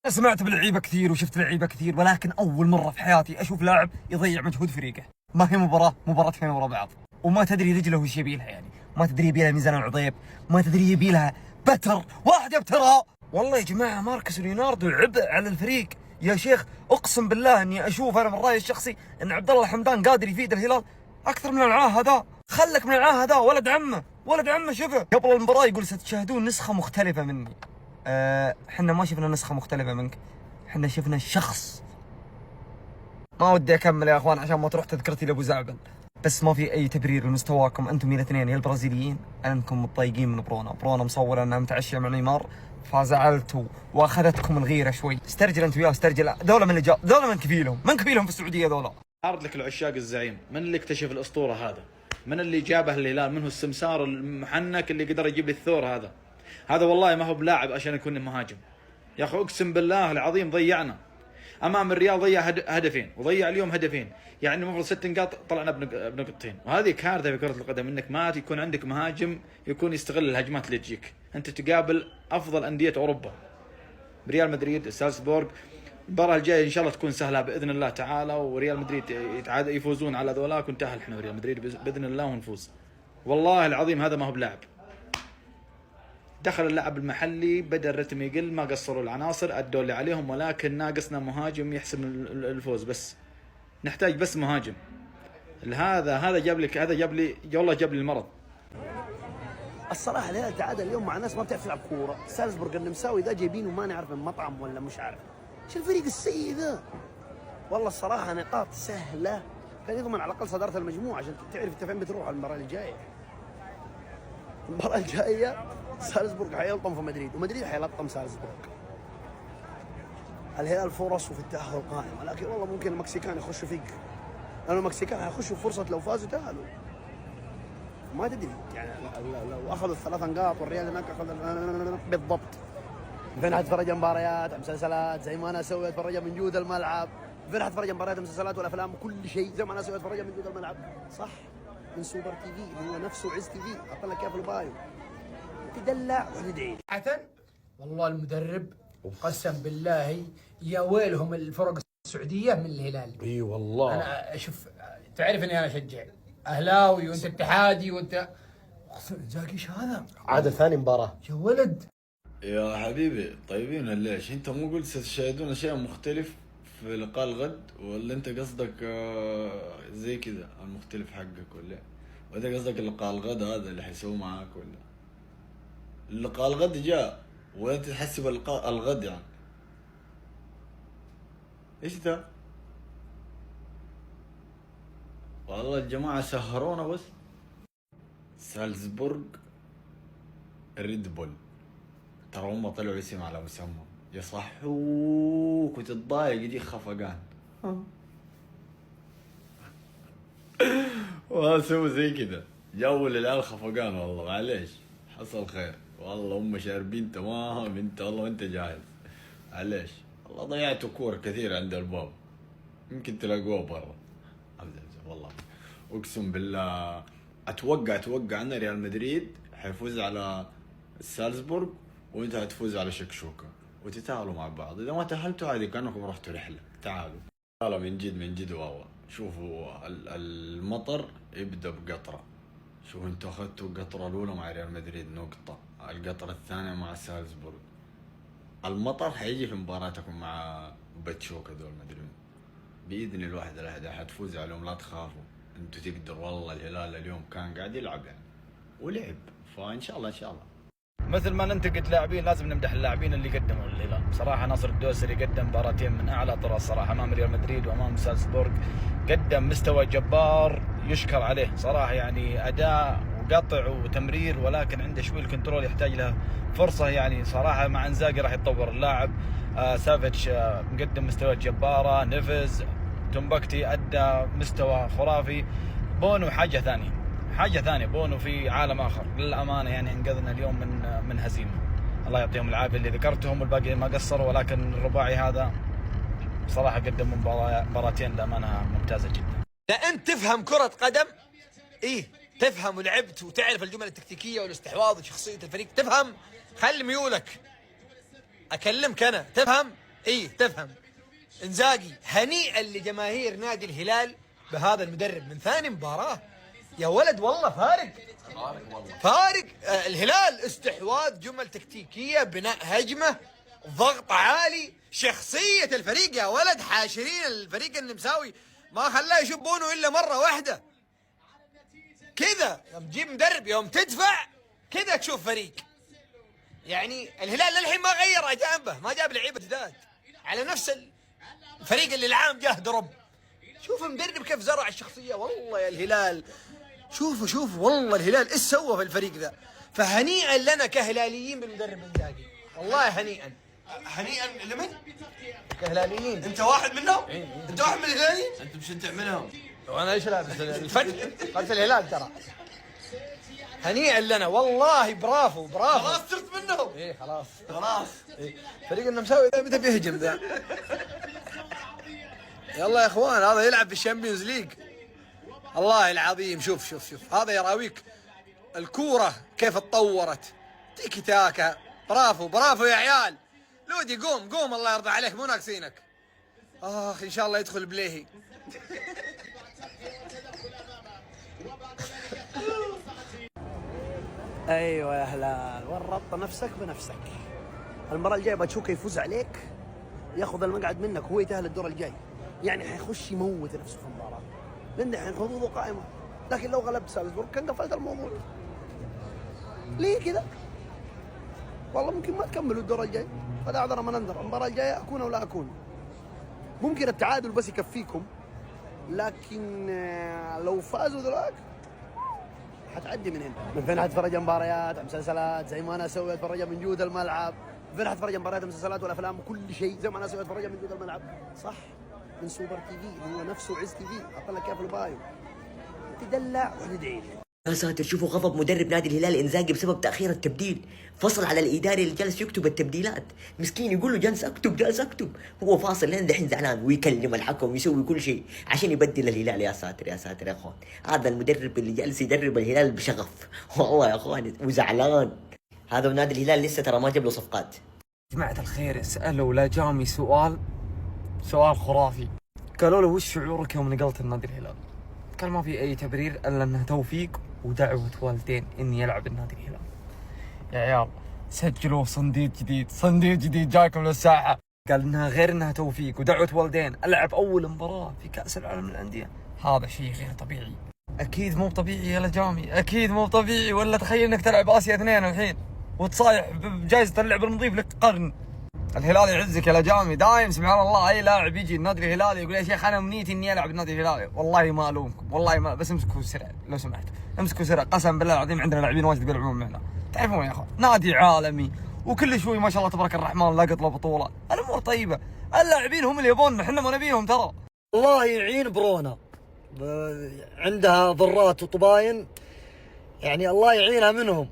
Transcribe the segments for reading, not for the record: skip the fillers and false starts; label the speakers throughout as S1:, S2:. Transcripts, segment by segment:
S1: أنا سمعت باللعيبة كثير وشفت لعيبة كثير، ولكن أول مرة في حياتي أشوف لاعب يضيع مجهود فريقه. ما هي مباراتين ورا بعض، وما تدري رجله وش يبيلها، يعني ما تدري يبيلها ميزان العضيب، ما تدري يبيلها بتر واحد يبترها. والله يا جماعة ماركوس ليوناردو عبء على الفريق يا شيخ. أقسم بالله إني أشوف أنا من رأيي الشخصي إن عبد الله حمدان قادر يفيد الهلال أكثر من العاه هذا. خلك من العاه هذا، ولد عمه شوفه قبل المباراة يقول ستشاهدون نسخة مختلفة مني. حنا ما شفنا نسخة مختلفة منك، حنا شفنا شخص. ما ودي أكمل يا أخوان عشان ما تروح تذكرتي لأبو زعبل، بس ما في أي تبرير لمستواكم أنتم الاثنين يا البرازيليين. أنكم متضايقين من برونو مصور أنها متعشية مع نيمار فزعلتوا وأخذتكم الغيرة شوي. استرجل أنت وياه، استرجل. ذولا من اللي جاء، ذولا من كفيلهم في السعودية ذولا.
S2: عرض لك العشاق الزعيم، من اللي اكتشف الأسطورة هذا؟ من اللي جابه الهلال؟ من هو السمسار المحنك اللي قدر يجيب لي الثور هذا؟ هذا والله ما هو بلاعب عشان يكون مهاجم يا اخي، اقسم بالله العظيم ضيعنا امام الريال، ضيع هدفين وضيع اليوم هدفين، يعني المفروض 6 نقاط طلعنا بنقطتين، وهذه كارثه في كره القدم انك ما يكون عندك مهاجم يكون يستغل الهجمات اللي تجيك. انت تقابل افضل انديه اوروبا، ريال مدريد، سالزبورغ. المباراه الجايه ان شاء الله تكون سهله باذن الله تعالى، وريال مدريد يفوزون على ذولاك ونتاهل احنا وريال مدريد باذن الله ونفوز. والله العظيم هذا ما هو بلاعب. دخل اللاعب المحلي، بدا الرتم يقل، ما قصروا العناصر، ادوا اللي عليهم، ولكن ناقصنا مهاجم يحسم الفوز. بس نحتاج بس مهاجم. هذا جاب لي والله جاب لي المرض.
S3: الصراحه الهلال تعادل اليوم مع ناس ما بتعرف تلعب كوره. سالزبورغ النمساوي ذا جايبينه ما نعرف من مطعم ولا مش عارف ايش الفريق السيء ذا. والله الصراحه نقاط سهله، كان يضمن على الاقل صداره المجموعه عشان تعرف انت فين بتروح المباراه الجايه. المباراه الجايه سالزبورغ حيلطم في مدريد، ومدريد حيلطم سالزبورغ. الهلال فرصه في التاهل قائمه، لكن والله ممكن المكسيكان يخشوا فيك، لانه المكسيكان حيخشوا فرصه لو فازوا تاهلوا. ما تدري يعني لو اخذوا الثلاث نقاط والريال هناك اخذ بالضبط. فين حتتفرج مباريات مسلسلات زي ما انا اسوي، اتفرج من جود الملعب. فين حتتفرج مباريات مسلسلات والافلام وكل شيء زي ما انا اسوي، اتفرج من جود الملعب. صح، من سوبر تي في هو نفسه عز تي في، احط لك اياه في البايو. تدلع وتدعي.
S4: حسن والله المدرب قسم بالله يا ويلهم الفرق السعوديه من الهلال.
S5: اي والله
S4: انا اشوف، تعرف اني انا اشجع اهلاوي وانت اتحادي وانت زاكيش هذا
S5: عاد ثاني مباراة
S4: يا ولد.
S6: يا حبيبي طيبين ليش؟ انت مو قلت ستشاهدون شيء مختلف في لقاء الغد، ولا انت قصدك زي كذا المختلف حقك، ولا قصدك لقاء الغد هذا اللي حيسووه معاك، ولا اللقاء الغد جاء وانت تحسب اللقاء الغد يعني ايش ده؟ والله الجماعة سهرونا بس. سالزبورغ ريد بول، ترى هم طلعوا اسم على مسمى، يصحوك وتتضايق يجيك خفقان. واسووا زي كذا جو للعيال خفقان. والله معليش حصل خير، والله هم شاربين تمام انت، والله انت جاهز. معليش والله ضيعتوا كورة كثير عند الباب، يمكن تلاقوها برا. والله اقسم بالله اتوقع ان ريال مدريد حيفوز على سالزبورغ وانت هتفوز على شكشوكة وتتعالوا مع بعض. اذا ما تأهلتوا عادي كأنكم رحتوا رحلة، تعالوا. والله من جد والله. شوفوا المطر يبدأ بقطرة. شوفوا انتوا اخذتوا القطرة الاولى مع ريال مدريد نقطة، القطرة الثانية مع سالزبورغ. المطر حيجي في مباراتكم مع باتشوكا دول مدريد باذن الواحد الاحد حتفوز عليهم، لا تخافوا انتوا تقدروا. والله الهلال اليوم كان قاعد يلعب يعني ولعب، فان شاء الله
S2: مثل ما ننتقد لاعبين لازم نمدح اللاعبين اللي قدموا للهلال. بصراحه ناصر الدوسري قدم مباراتين من اعلى طرق الصراحه، امام ريال مدريد وامام سالزبورغ قدم مستوى جبار يشكر عليه صراحه، يعني اداء وقطع وتمرير، ولكن عنده شوي الكنترول يحتاج له فرصه يعني صراحه. مع انزاجي راح يتطور اللاعب. سافيتش مقدم مستويات جباره، نيفز تومبكتي ادى مستوى خرافي. بونو حاجه ثانيه، بونو في عالم اخر للامانه، يعني انقذنا اليوم من هزيمه. الله يعطيهم العافيه اللي ذكرتهم، والباقي ما قصروا، ولكن الرباعي هذا بصراحه قدم مباراتين لامانه ممتازه جدا.
S1: لا انت تفهم كرة قدم، ايه تفهم ولعبت وتعرف الجمل التكتيكية والاستحواذ وشخصية الفريق، تفهم. خلي ميولك اكلمك انا، تفهم.
S4: اي تفهم. انزاجي هنيئا لجماهير نادي الهلال بهذا المدرب من ثاني مباراة. يا ولد والله فارق. الهلال استحواذ، جمل تكتيكية، بناء هجمة، ضغط عالي، شخصية الفريق يا ولد. حاشرين الفريق النمساوي ما خلاه يشبونه إلا مرة واحدة. كذا يوم تجيب مدرب، يوم تدفع كذا تشوف فريق. يعني الهلال للحين ما غير أجانبه، ما جاب لعيبة جداد، على نفس الفريق اللي العام جاه درب. شوف المدرب كيف زرع الشخصية. والله يا الهلال شوف والله الهلال ايش سوى في الفريق ذا. فهنيئا لنا كهلاليين بالمدرب انزاجي، والله هنيئا
S3: لمن؟
S4: كهلاليين.
S3: انت واحد منهم؟ انت واحد من الهلالي؟
S6: انت مش انت منهم؟
S4: وانا ايش لابس الفرد خلف الهلال ترى. هنيئا لنا والله. برافو
S3: خلاص صرت منهم.
S4: ايه خلاص.
S3: إيه.
S4: فريق النمساوي ذا متى بيهجم ذا. يلا يا اخوان، هذا يلعب في الشامبيونز ليج والله العظيم. شوف هذا يراويك الكورة كيف اتطورت. تيكي تاكا. برافو يا عيال. لودي قوم الله يرضى عليك، مو ناقصينك. ان شاء الله يدخل بليهي.
S3: ايوه يا هلال، ورطت نفسك بنفسك. المرة الجاية بتشوفه يفوز عليك، ياخذ المقعد منك، هو يتأهل الدور الجاي. يعني حيخش يموت نفسه في المباراة، لأن الحين خطوطه قائمة. لكن لو غلبت سالزبورغ كان قفلت الموضوع. ليه كذا؟ والله ممكن ما تكملوا الدور الجاي، فلا أعذر من أنذر. المباراة الجاية أكون أو لا أكون، ممكن التعادل بس يكفيكم، لكن لو فازوا ذولاك حتعدي من هنا. من فين حتفرج مباريات مسلسلات زي ما انا اسوي، اتفرج من جود الملعب. من فين حتفرج مباريات مسلسلات والافلام وكل شيء زي ما انا اسوي، اتفرج من جود الملعب. صح، من سوبر تي في، هو نفسه عز تي في، حط لك اياه في البايو. تدلع وتدعي لي.
S5: يا ساتر، شوفوا غضب مدرب نادي الهلال انزاجي بسبب تاخير التبديل. فصل على الاداري اللي جالس يكتب التبديلات. مسكين يقول له جالس اكتب. هو فاصل لين دحين زعلان ويكلم الحكم ويسوي كل شيء عشان يبدل الهلال. يا ساتر يا اخوان، هذا المدرب اللي جالس يدرب الهلال بشغف والله يا اخوان، وزعلان. هذا نادي الهلال لسه ترى ما جاب له صفقات.
S1: جماعة الخير، سألوا لجامي سؤال خرافي. قالوا له وش شعورك يوم نقلت النادي الهلال؟ قال ما في أي تبرير إلا أنه توفيق ودعوة والدين إني يلعب النادي الهلال. يا عيال سجلوا صنديد جديد جايكم للساحة. قال إنها غير إنها توفيق ودعوة والدين، ألعب أول مباراة في كأس العالم للأندية. هذا شيء غير طبيعي. أكيد مو طبيعي يا لجامي، أكيد مو طبيعي. ولا تخيل إنك تلعب آسيا 2 الحين وتصايح بجائزة اللعب المضيف لك قرن. الهلال يعزك يا لجامي دايم. سبحان الله، اي لاعب يجي النادي الهلالي يقول يا شيخ انا امنيتي اني العب النادي الهلالي. والله ما الومكم، والله ما، بس امسكوا سرعه لو سمحت، امسكوا سرعه. قسم بالله العظيم عندنا لاعبين واجد بيلعبون معنا. تعرفون يا اخوان نادي عالمي وكل شوي ما شاء الله تبارك الرحمن لقط له بطوله. الامور طيبه، اللاعبين هم اللي يبوننا، احنا ما نبيهم ترى.
S7: الله يعين برونا، عندها ضرات وطباين، يعني الله يعينها منهم.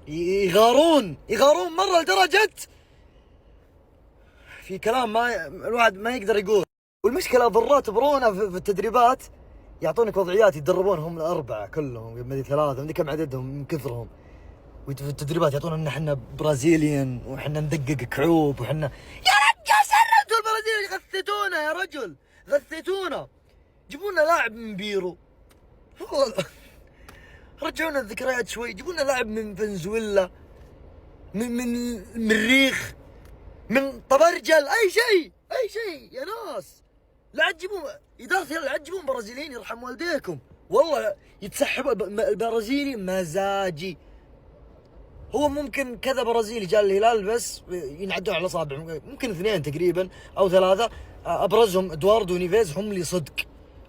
S7: يغارون مره لدرجه في كلام ما الواحد ما يقدر يقول. والمشكله ضرات برونا في التدريبات يعطونك وضعيات يتدربون هم الاربعه كلهم، مدري 3 مدري كم عددهم من كثرهم. وفي التدريبات يعطونا ان احنا برازيليين وحنا ندقق كعوب وحنا يا رجال سرتوا البرازيل، غثيتونا يا رجل، غثيتونا. جيبوا لنا لاعب من بيرو والله، رجعونا الذكريات شوي. جيبوا لنا لاعب من فنزويلا، من المريخ، من طبرجل، اي شيء يا ناس. لا تجيبون اداره الهلال، لا تجيبون برازيليين يرحم والديكم. والله يتسحب البرازيلي مزاجي. هو ممكن كذا برازيلي جاء الهلال بس ينعدون على اصابع، ممكن 2 تقريبا او 3، ابرزهم ادواردو ونيفيز هم اللي صدق.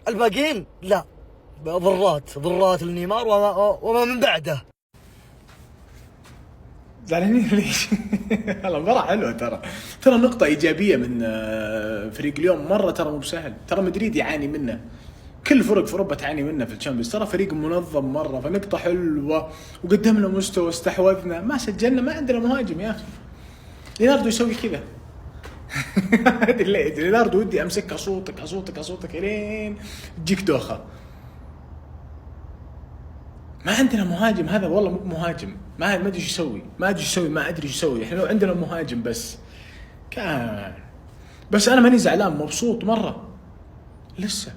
S7: الباقيين لا، ضرات لنيمار وما من بعده.
S8: زعلانين ليش؟ المباراة حلوة ترى نقطة إيجابية من فريق اليوم مرة. ترى مو بسهل، ترى مدريد يعاني منه، كل فرق في أوروبا تعاني منه في الشامبيونز. ترى فريق منظم مرة، فنقطة حلوة وقدمنا مستوى، استحوذنا، ما سجلنا، ما عندنا مهاجم يا أخي. ليناردو يسوي كذا. ليناردو ودي أمسك أصوتك لين تجيك دوخة. ما عندنا مهاجم، هذا والله مو مهاجم، ما ادري ايش يسوي، ما ادري ايش يسوي. احنا لو عندنا مهاجم بس كان بس انا ماني زعلان، مبسوط مره. لسه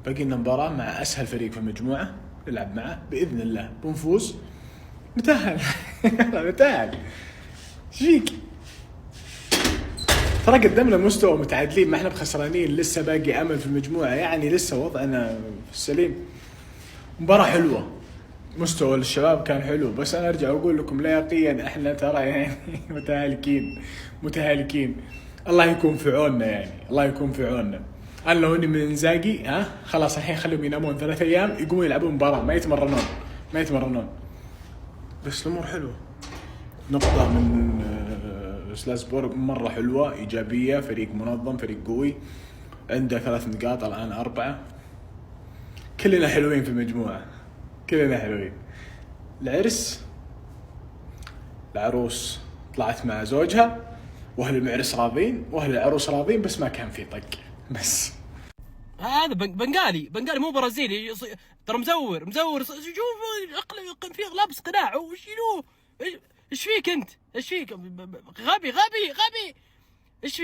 S8: باقي لنا مباراه مع اسهل فريق في المجموعه نلعب معه باذن الله بنفوز نتاهل. نتاهل. فيك ترى قدمنا مستوى متعادلين، ما احنا بخسرانين، لسه باقي امل في المجموعه، يعني لسه وضعنا في السليم. مباراه حلوه، مستوى الشباب كان حلو، بس انا ارجع اقول لكم لياقيا احنا ترى يعني متهالكين. الله يكون في عوننا، يعني الله يكون في عوننا. انا لو اني من انزاجي خلاص الحين خليهم ينامون 3 أيام يقومون يلعبون مباراه، ما يتمرنون. بس الامور حلوه. نقطه من سلاسبورغ مرة حلوة إيجابية، فريق منظم، فريق قوي، عنده 3 نقاط الآن 4. كلنا حلوين في المجموعة، كلنا حلوين. العروس طلعت مع زوجها، وأهل المعرس راضين وأهل العروس راضين، بس ما كان في طق بس.
S9: هذا بنغالي مو برازيلي، ترى مزور شوف اقلب فيه لابس قناع وشيلوه. ايش فيك انت؟ ايش فيك؟ غبي. ايش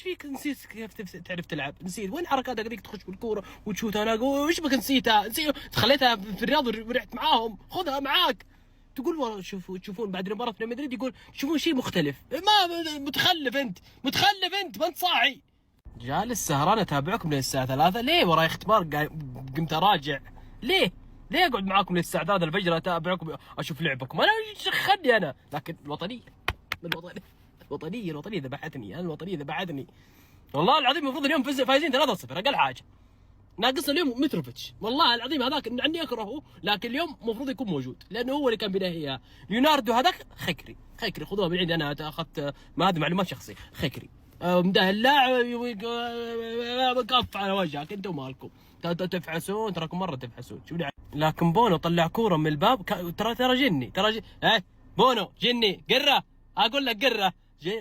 S9: فيك؟ نسيت كيف تعرف تلعب؟ نسيت وين حركاتك ذيك تخش بالكوره وتشوت؟ انا ايش بك نسيتها خليتها في الرياض ورحت معاهم، خذها معاك. تقول والله تشوفون بعد مباراه ريال مدريد يقول تشوفون شيء مختلف. ما متخلف انت ما انت صاحي. جالس سهران اتابعكم للساعه 3 ليه؟ وراي اختبار قمت اراجع. ليه اقعد معاكم للساعه 3 الفجر اتابعكم اشوف لعبكم؟ انا خلني انا، لكن الوطنيه ذبحتني. انا الوطنيه ذبحتني والله العظيم. المفروض اليوم فايزين 3-0 اقل حاجه. ناقص اليوم متروفيتش، والله العظيم هذاك عني اكرهه، لكن اليوم المفروض يكون موجود لانه هو اللي كان بينهيها. ليوناردو هذاك خكري خذوها من عندي، انا اخذت ما هذه معلومات شخصيه. خكري مده اللاعب كف على وجهك انتم مالكم تفحسون، تراكم مره تفحسون. لكن بونو طلع كوره من الباب ترى جني بونو جني قره، اقول لك قره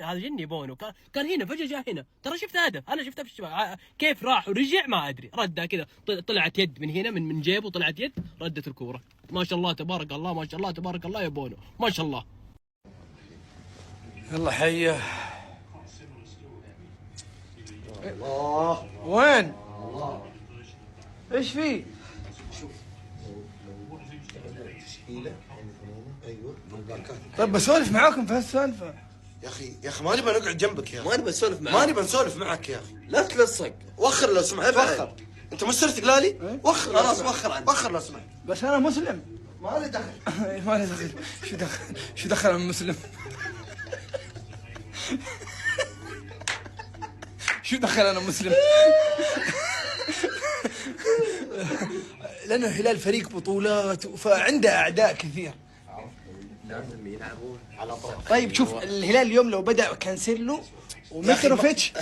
S9: هذا جني بونو. كان هنا فجاه جاء هنا، ترى شفت هدف، انا شفته في الشباك كيف راح ورجع ما ادري، ردها كذا طلعت يد من هنا من جيبه، طلعت يد ردت الكوره. ما شاء الله تبارك الله، ما شاء الله تبارك الله يا بونو، ما شاء الله.
S4: يلا حيه. وين؟ ايش في؟ طيب بسولف معاكم في هالسالفه.
S3: يا اخي ما نبغى نقعد جنبك يا اخي،
S4: ما نبغى نسولف معاك،
S3: ما نبغى نسولف معك يا اخي.
S4: لا تلصق.
S3: وخر لو سمحت. وخر انت مش صرت قلالي؟ وخر خلاص، وخر لو سمحت.
S7: بس انا مسلم.
S3: ما لي دخل.
S7: ما لي دخل. شو دخل انا مسلم؟ شو دخل انا مسلم؟ لانه الهلال فريق بطولات فعنده اعداء كثير.
S5: لازم يلعبون على طرف.
S7: طيب شوف الهلال اليوم لو بدأ كانسيلو ومتروفيتش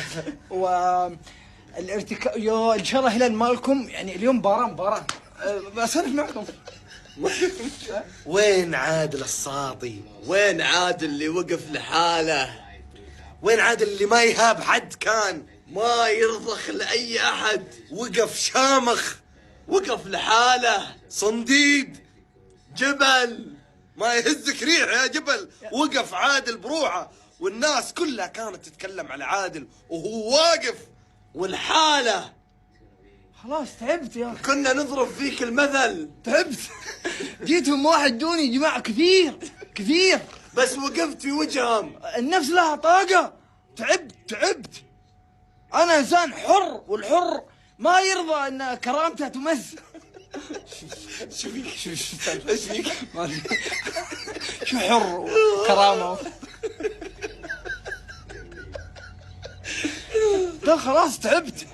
S7: والارتكاء ان شاء الله الهلال مالكم، يعني اليوم مباراة بسولف معكم.
S3: وين عادل الساطي؟
S4: وين عادل اللي وقف لحاله؟
S3: وين عادل اللي ما يهاب حد، كان
S4: ما يرضخ لأي أحد،
S3: وقف شامخ،
S4: وقف لحاله،
S3: صنديد
S4: جبل
S3: ما يهزك ريح يا جبل. وقف عادل بروحه، والناس كلها كانت تتكلم على عادل وهو واقف.
S4: والحالة
S7: خلاص تعبت يا اخي،
S4: كنا نضرب فيك المثل.
S7: تعبت. جيتهم واحد دوني يا جماعة كثير
S4: بس وقفت في وجههم.
S7: النفس لها طاقة. تعبت. أنا إنسان حر، والحر ما يرضى أن كرامته تمس.
S4: شو فيك؟
S7: ايش فيك؟ شو حر وكرامة. لا خلاص تعبت.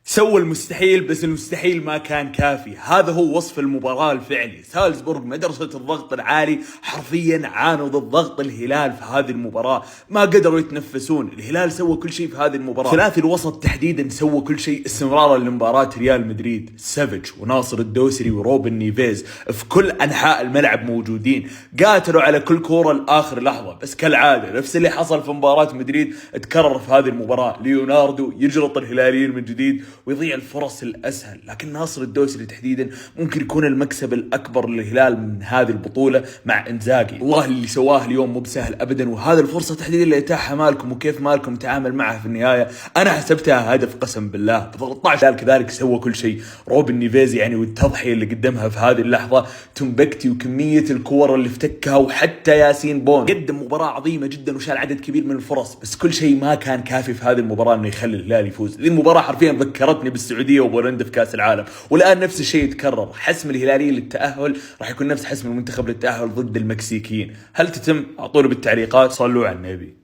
S10: سوى المستحيل، بس المستحيل ما كان كافي. هذا هو وصف المباراة الفعلي. سالزبورغ مدرسة الضغط العالي حرفيا عانوا ضد ضغط الهلال في هذه المباراة، ما قدروا يتنفسون. الهلال سوى كل شيء في هذه المباراة، ثلاثي الوسط تحديدا سوى كل شيء استمرارا لمباراة ريال مدريد. سافيج وناصر الدوسري وروبن نيفيز في كل انحاء الملعب موجودين، قاتلوا على كل كورة لاخر لحظة. بس كالعادة نفس اللي حصل في مباراة مدريد تكرر في هذه المباراة، ليوناردو يجلط الهلاليين من جديد ويضيع الفرص الأسهل. لكن ناصر الدوسري تحديدا ممكن يكون المكسب الأكبر للهلال من هذه البطولة مع إنزاغي. والله اللي سواه اليوم مو بسهل أبدا، وهذه الفرصة تحديدا اللي اتاحها مالكم وكيف مالكم تعامل معها في النهاية أنا حسبتها هدف قسم بالله. ب 13 كذلك سوى كل شيء روبن نيفيز يعني، والتضحية اللي قدمها في هذه اللحظة، تومبكتي وكمية الكور اللي افتكها، وحتى ياسين بون قدم مباراة عظيمة جدا وشال عدد كبير من الفرص. بس كل شيء ما كان كافي في هذه المباراة انه يخلي الهلال يفوز. ذي المباراة حرفيا ذكرتني بالسعودية وبولندا في كأس العالم، والآن نفس الشيء يتكرر. حسم الهلالي للتأهل راح يكون نفس حسم المنتخب للتأهل ضد المكسيكيين. هل تتم؟ اعطونا بالتعليقات. صلوا على النبي.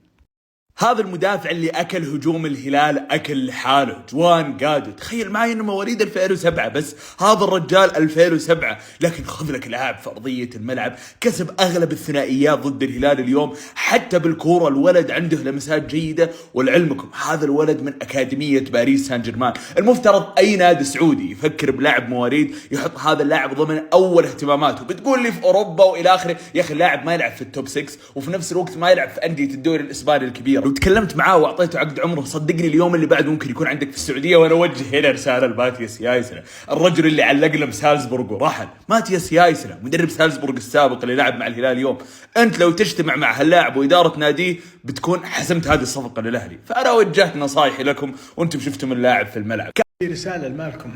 S10: هذا المدافع اللي أكل هجوم الهلال أكل لحاله، جوان قادو. تخيل معي إنه مواليد 2007، بس هذا الرجال 2007، لكن خذ لك لاعب في أرضية الملعب كسب أغلب الثنائيات ضد الهلال اليوم. حتى بالكورة الولد عنده لمسات جيدة. ولعلمكم هذا الولد من أكاديمية باريس سان جيرمان. المفترض أي نادي سعودي يفكر بلاعب مواليد يحط هذا اللاعب ضمن أول اهتماماته. بتقول لي في أوروبا وإلى آخره، يا أخي اللاعب ما يلعب في التوب 6 وفي نفس الوقت ما يلعب في أندية الدوري الإسباني الكبيرة. لو تكلمت معاه واعطيته عقد عمره صدقني اليوم اللي بعد ممكن يكون عندك في السعوديه. وانا اوجه هنا رساله لماتياس يايسنا، الرجل اللي علق له بسالزبورغ ورحل. ماتياس يايسنا مدرب سالزبورغ السابق اللي لعب مع الهلال اليوم. انت لو تجتمع مع هاللاعب واداره ناديه بتكون حسمت هذه الصفقه للاهلي. فانا وجهت نصايحي لكم وانتم شفتم اللاعب في الملعب.
S8: رساله لمالكم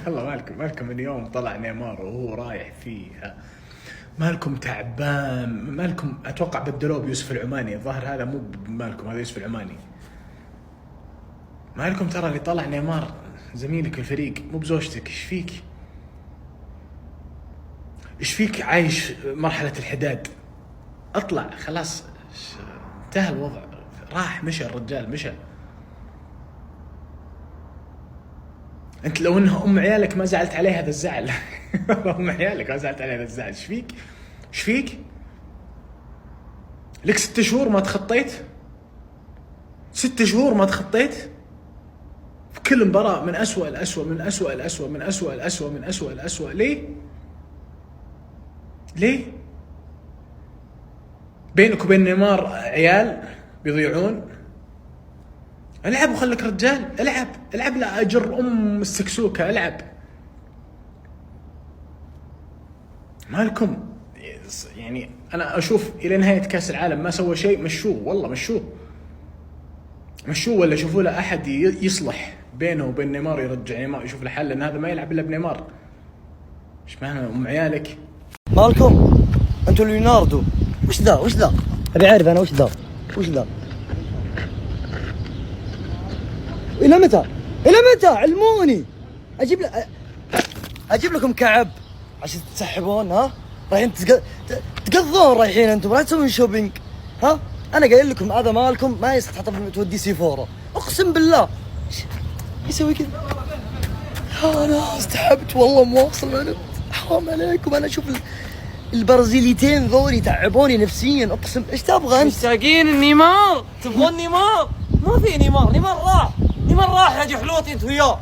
S8: والله مالكم اليوم طلع نيمار وهو رايح فيها. مالكم تعبان، مالكم اتوقع بدلوه بيوسف العماني. الظاهر هذا مو بمالكم، هذا يوسف العماني. مالكم ترى اللي طلع نيمار زميلك الفريق مو بزوجتك. ايش فيك؟ ايش فيك عايش مرحلة الحداد؟ اطلع خلاص، انتهى الوضع، راح مشى الرجال مشى. انت لو انها ام عيالك ما زعلت عليه هذا الزعل ام عيالك ما زعلت عليه هذا الزعل. ايش فيك؟ ايش فيك؟ لك 6 شهور ما تخطيت، 6 شهور ما تخطيت في كل مباراة، من أسوأ الأسوأ من أسوأ الأسوأ من أسوأ الأسوأ من أسوأ الأسوأ. ليه؟ ليه؟ بينك وبين نيمار عيال بيضيعون. العب وخلك رجال، العب لا أجر أم السكسوكة، العب. مالكم يعني أنا أشوف إلى نهاية كأس العالم ما سوى شيء. مشوه والله، مشوه ولا شوفوا له أحد يصلح بينه وبين نيمار، يرجع نيمار يشوف له حل، لأن هذا ما يلعب إلا بنيمار. إيش معنى أم عيالك؟
S7: مالكم أنتوا ليوناردو. وش ذا؟ أبي أعرف أنا وش ذا؟ إلى متى علموني؟ أجيب لكم كعب عشان تسحبون؟ ها رايحين تقضون، رايحين أنتم راح تسوون شوبينج. ها أنا قايل لكم هذا مالكم ما يصح حتى تودي سيفورا، أقسم بالله يسوي كذا. أنا استحبت والله مواصل. أنا حرام عليكم، أنا أشوف البرازيليتين ذولي تعبوني نفسيا أقسم. إيش تبغى أنت؟
S1: مشتاقين نيمار، تبغون نيمار؟ ما في نيمار راح يا جحلوطي أنت وياه.